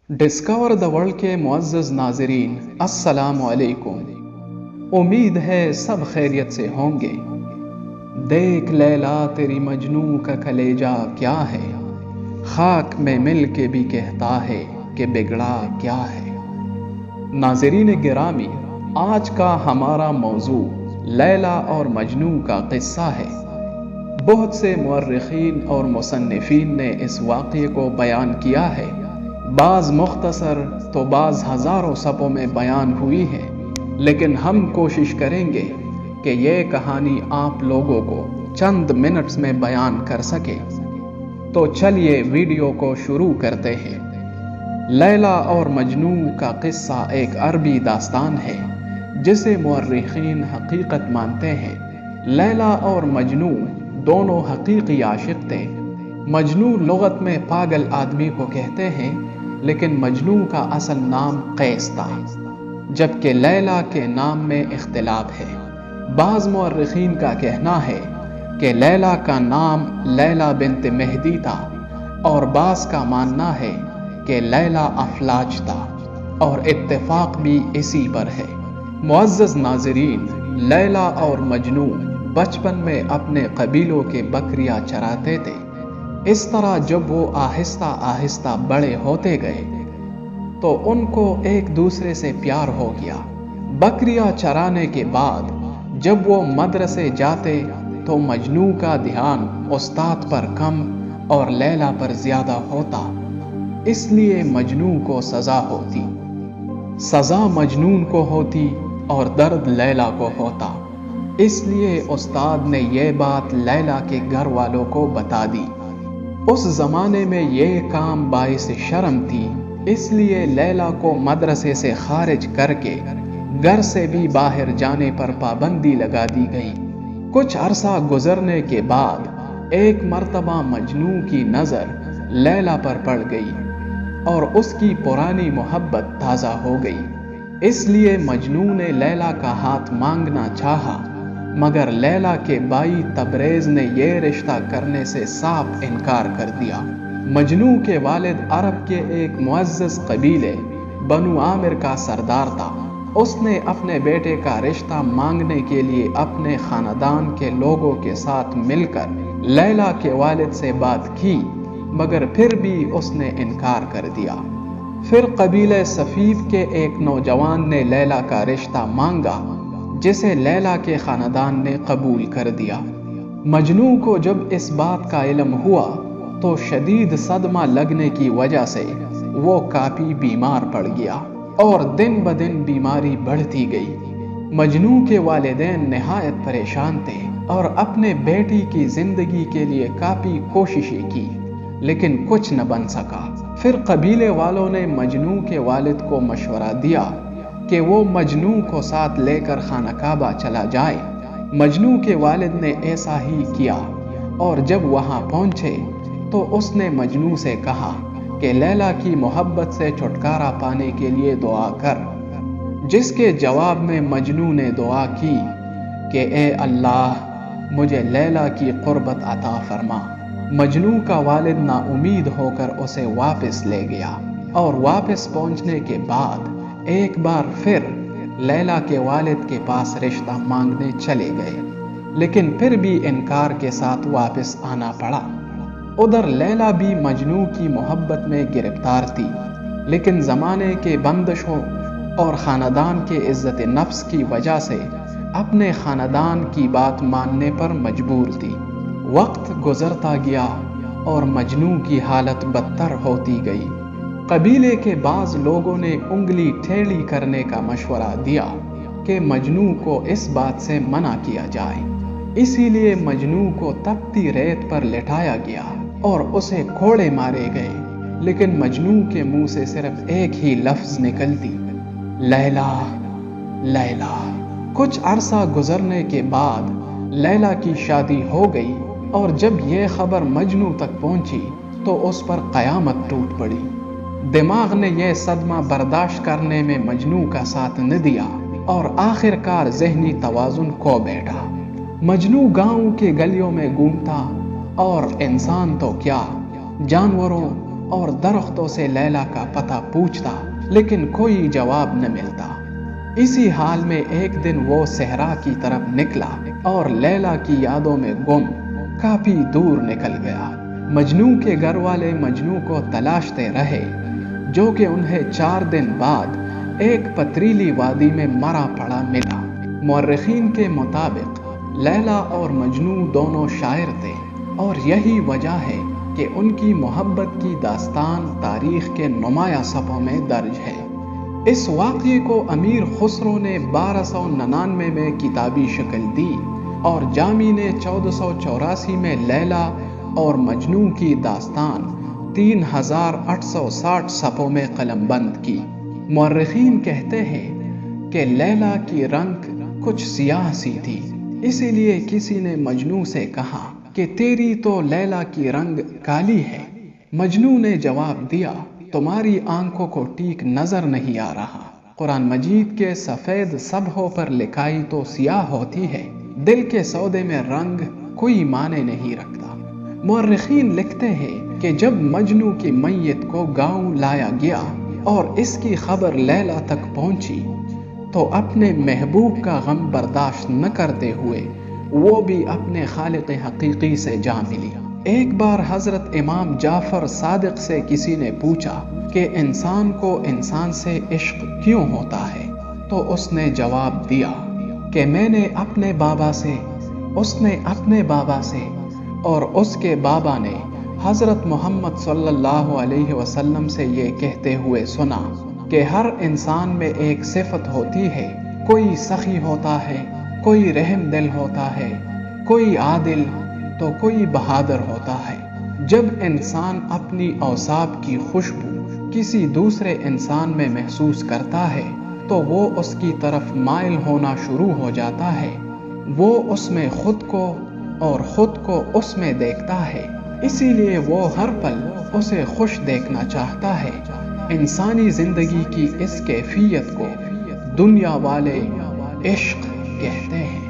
Discover the world کے معزز ناظرین، السلام علیکم۔ امید ہے سب خیریت سے ہوں گے۔ دیکھ لیلا تیری مجنوں کا کلیجہ کیا ہے، خاک میں مل کے بھی کہتا ہے کہ بگڑا کیا ہے۔ ناظرین گرامی، آج کا ہمارا موضوع لیلا اور مجنوں کا قصہ ہے۔ بہت سے مورخین اور مصنفین نے اس واقعے کو بیان کیا ہے، بعض مختصر تو بعض ہزاروں صفحوں میں بیان ہوئی ہے، لیکن ہم کوشش کریں گے کہ یہ کہانی آپ لوگوں کو چند منٹس میں بیان کر سکے۔ تو چلیے ویڈیو کو شروع کرتے ہیں۔ لیلا اور مجنوں کا قصہ ایک عربی داستان ہے جسے مورخین حقیقت مانتے ہیں۔ لیلا اور مجنوں دونوں حقیقی عاشق تھے۔ مجنوں لغت میں پاگل آدمی کو کہتے ہیں، لیکن مجنوں کا اصل نام قیس تھا، جبکہ لیلا کے نام میں اختلاف ہے۔ بعض مورخین کا کہنا ہے کہ لیلا کا نام لیلا بنت مہدی تھا، اور بعض کا ماننا ہے کہ لیلا افلاج تھا، اور اتفاق بھی اسی پر ہے۔ معزز ناظرین، لیلا اور مجنوں بچپن میں اپنے قبیلوں کے بکریاں چراتے تھے۔ اس طرح جب وہ آہستہ آہستہ بڑے ہوتے گئے تو ان کو ایک دوسرے سے پیار ہو گیا۔ بکریاں چرانے کے بعد جب وہ مدرسے جاتے تو مجنوں کا دھیان استاد پر کم اور لیلا پر زیادہ ہوتا، اس لیے مجنوں کو سزا ہوتی۔ سزا مجنون کو ہوتی اور درد لیلا کو ہوتا۔ اس لیے استاد نے یہ بات لیلا کے گھر والوں کو بتا دی۔ اس زمانے میں یہ کام باعث شرم تھی، اس لیے لیلا کو مدرسے سے خارج کر کے گھر سے بھی باہر جانے پر پابندی لگا دی گئی۔ کچھ عرصہ گزرنے کے بعد ایک مرتبہ مجنوں کی نظر لیلا پر پڑ گئی اور اس کی پرانی محبت تازہ ہو گئی۔ اس لیے مجنوں نے لیلا کا ہاتھ مانگنا چاہا، مگر لیلا کے بھائی تبریز نے یہ رشتہ کرنے سے صاف انکار کر دیا۔ مجنوں کے والد عرب کے ایک معزز قبیلے بنو عامر کا سردار تھا۔ اس نے اپنے بیٹے کا رشتہ مانگنے کے لیے اپنے خاندان کے لوگوں کے ساتھ مل کر لیلا کے والد سے بات کی، مگر پھر بھی اس نے انکار کر دیا۔ پھر قبیلے ثقیف کے ایک نوجوان نے لیلا کا رشتہ مانگا، جسے لیلا کے خاندان نے قبول کر دیا۔ مجنوں کو جب اس بات کا علم ہوا تو شدید صدمہ لگنے کی وجہ سے وہ کافی بیمار پڑ گیا اور دن بدن بیماری بڑھتی گئی۔ مجنوں کے والدین نہایت پریشان تھے اور اپنے بیٹی کی زندگی کے لیے کافی کوششیں کی، لیکن کچھ نہ بن سکا۔ پھر قبیلے والوں نے مجنوں کے والد کو مشورہ دیا کہ وہ مجنوں کو ساتھ لے کر خانہ کعبہ چلا جائے۔ مجنوں کے والد نے ایسا ہی کیا، اور جب وہاں پہنچے تو اس نے مجنوں سے کہا کہ لیلا کی محبت سے چھٹکارا پانے کے لیے دعا کر، جس کے جواب میں مجنوں نے دعا کی کہ اے اللہ، مجھے لیلا کی قربت عطا فرما۔ مجنوں کا والد نا امید ہو کر اسے واپس لے گیا، اور واپس پہنچنے کے بعد ایک بار پھر لیلا کے والد کے پاس رشتہ مانگنے چلے گئے، لیکن پھر بھی انکار کے ساتھ واپس آنا پڑا۔ ادھر لیلا بھی مجنوں کی محبت میں گرفتار تھی، لیکن زمانے کے بندشوں اور خاندان کے عزت نفس کی وجہ سے اپنے خاندان کی بات ماننے پر مجبور تھی۔ وقت گزرتا گیا اور مجنوں کی حالت بدتر ہوتی گئی۔ قبیلے کے بعض لوگوں نے انگلی ٹیڑھی کرنے کا مشورہ دیا کہ مجنوں کو اس بات سے منع کیا جائے۔ اسی لیے مجنوں کو تپتی ریت پر لٹایا گیا اور اسے کوڑے مارے گئے، لیکن مجنوں کے منہ سے صرف ایک ہی لفظ نکلتی، لیلا لیلا۔ کچھ عرصہ گزرنے کے بعد لیلا کی شادی ہو گئی، اور جب یہ خبر مجنوں تک پہنچی تو اس پر قیامت ٹوٹ پڑی۔ دماغ نے یہ صدمہ برداشت کرنے میں مجنوں کا ساتھ نہ دیا، اور آخر کار ذہنی توازن کھو بیٹھا۔ مجنوں گاؤں کے گلیوں میں گھومتا، اور انسان تو کیا، جانوروں اور درختوں سے لیلا کا پتہ پوچھتا، لیکن کوئی جواب نہ ملتا۔ اسی حال میں ایک دن وہ صحرا کی طرف نکلا اور لیلا کی یادوں میں گم کافی دور نکل گیا۔ مجنوں کے گھر والے مجنوں کو تلاشتے رہے، جو کہ انہیں 4 دن بعد ایک پتریلی وادی میں مرا پڑا ملا۔ مورخین کے مطابق لیلا اور مجنوں دونوں شاعر تھے، اور یہی وجہ ہے کہ ان کی محبت کی داستان تاریخ کے نمایاں صفحوں میں درج ہے۔ اس واقعے کو امیر خسرو نے 1299 میں کتابی شکل دی، اور جامی نے 1484 میں لیلا اور مجنوں کی داستان 3860 صفحوں میں قلم بند کی۔ مورخین کہتے ہیں کہ لیلا کی رنگ کچھ سیاہ سی تھی، اسی لیے کسی نے مجنوں سے کہا کہ تیری تو لیلا کی رنگ کالی ہے۔ مجنوں نے جواب دیا، تمہاری آنکھوں کو ٹھیک نظر نہیں آ رہا۔ قرآن مجید کے سفید صفحوں پر لکھائی تو سیاہ ہوتی ہے، دل کے سودے میں رنگ کوئی معنی نہیں رکھتا۔ مورخین لکھتے ہیں کہ جب مجنوں کی میت کو گاؤں لایا گیا اور اس کی خبر لیلا تک پہنچی تو اپنے محبوب کا غم برداشت نہ کرتے ہوئے وہ بھی اپنے خالق حقیقی سے جا ملی۔ ایک بار حضرت امام جعفر صادق سے کسی نے پوچھا کہ انسان کو انسان سے عشق کیوں ہوتا ہے، تو اس نے جواب دیا کہ میں نے اپنے بابا سے، اس نے اپنے بابا سے، اور اس کے بابا نے حضرت محمد صلی اللہ علیہ وسلم سے یہ کہتے ہوئے سنا کہ ہر انسان میں ایک صفت ہوتی ہے، کوئی سخی ہوتا ہے، کوئی رحم دل ہوتا ہے، کوئی عادل تو کوئی بہادر ہوتا ہے۔ جب انسان اپنی اوصاف کی خوشبو کسی دوسرے انسان میں محسوس کرتا ہے تو وہ اس کی طرف مائل ہونا شروع ہو جاتا ہے، وہ اس میں خود کو اور خود کو اس میں دیکھتا ہے، اسی لیے وہ ہر پل اسے خوش دیکھنا چاہتا ہے۔ انسانی زندگی کی اس کیفیت کو دنیا والے عشق کہتے ہیں۔